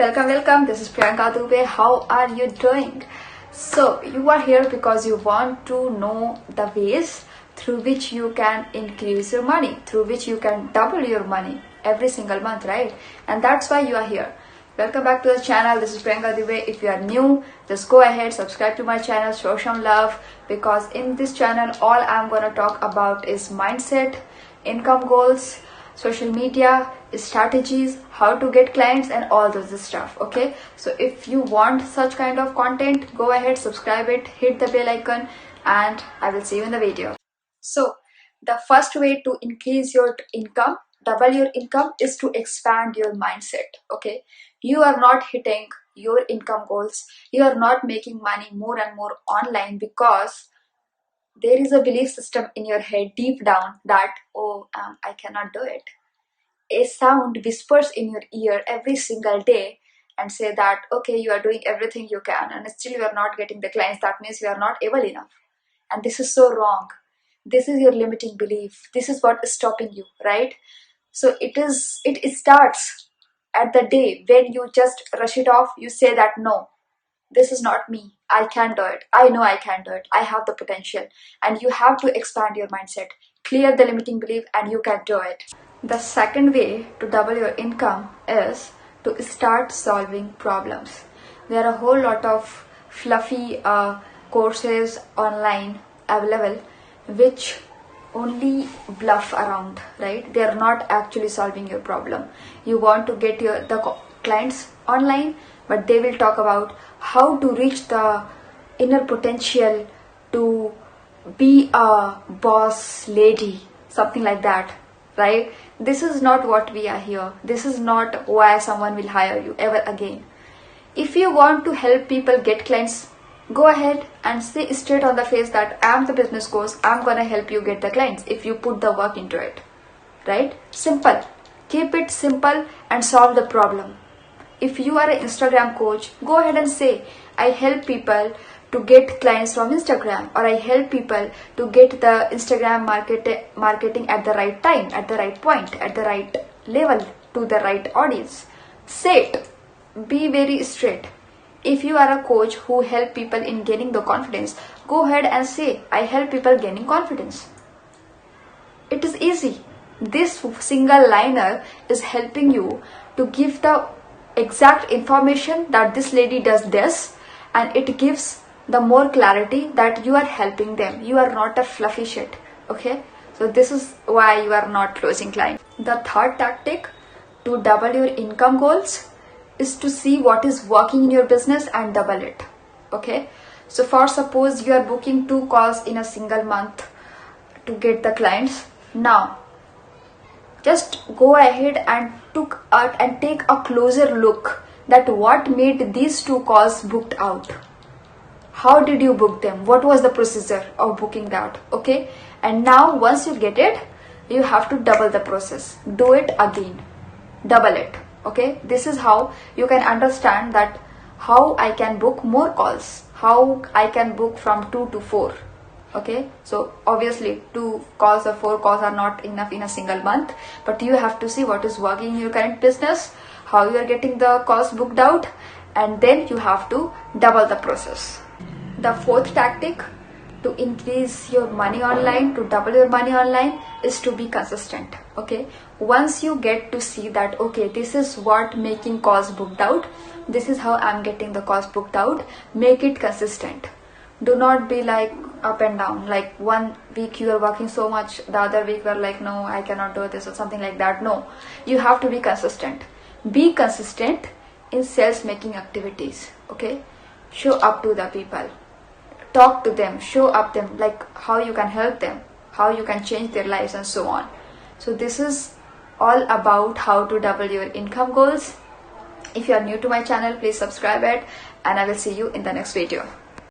Welcome. This is Priyanka Dubey. How are you doing? So, you are here because you want to know the ways through which you can increase your money, through which you can double your money every single month, right? And that's why you are here. Welcome back to the channel. This is Priyanka Dubey. If you are new, just go ahead, subscribe to my channel, show some love, because in this channel, all I'm going to talk about is mindset, income goals, social media, strategies, how to get clients, and all those stuff. Okay, so if you want such kind of content, go ahead, subscribe it, hit the bell icon, and I will see you in the video. So the first way to increase your income, double your income, is to expand your mindset. Okay, you are not hitting your income goals, you are not making money more and more online because there is a belief system in your head deep down that I cannot do it. A sound whispers in your ear every single day and say that okay, you are doing everything you can and still you are not getting the clients. That means you are not able enough, and this is so wrong. This is your limiting belief. This is what is stopping you, right? So it starts at the day when you just rush it off. You say that no, this is not me, I can do it, I know I can do it, I have the potential. And you have to expand your mindset, clear the limiting belief, and you can do it. The second way to double your income is to start solving problems. There are a whole lot of fluffy courses online available which only bluff around, right? They are not actually solving your problem. You want to get the clients online, but they will talk about how to reach the inner potential to be a boss lady, something like that, right? This is not what we are here. This is not why someone will hire you ever again. If you want to help people get clients, go ahead and say straight on the face that I'm the business coach, I'm gonna help you get the clients if you put the work into it, right? Simple. Keep it simple and solve the problem. If you are an Instagram coach, go ahead and say, I help people to get clients from Instagram, or I help people to get the Instagram marketing at the right time, at the right point, at the right level, to the right audience. Say it. Be very straight. If you are a coach who help people in gaining the confidence, go ahead and say, I help people gaining confidence. It is easy. This single liner is helping you to give the exact information that this lady does this, and it gives the more clarity that you are helping them. You are not a fluffy shit. Okay, so this is why you are not closing clients. The third tactic to double your income goals is to see what is working in your business and double it. Okay, so for suppose you are booking 2 calls in a single month to get the clients. Now just go ahead and take a closer look that what made these 2 calls booked out. How did you book them? What was the procedure of booking that? Okay, and now once you get it, you have to double the process. Do it again, double it. Okay, this is how you can understand that how I can book more calls, how I can book from 2 to 4. Okay, so obviously 2 calls or 4 calls are not enough in a single month, but you have to see what is working in your current business, how you are getting the calls booked out, and then you have to double the process. The fourth tactic to increase your money online, to double your money online, is to be consistent. Okay, once you get to see that okay, this is what making calls booked out, this is how I'm getting the calls booked out, make it consistent. Do not be like up and down, like one week you are working so much, the other week you are like no, I cannot do this, or something like that. No, you have to be consistent. Be consistent in sales making activities. Okay, show up to the people, talk to them, show up them, like how you can help them, how you can change their lives, and so on. So this is all about how to double your income goals. If you are new to my channel, please subscribe it, and I will see you in the next video.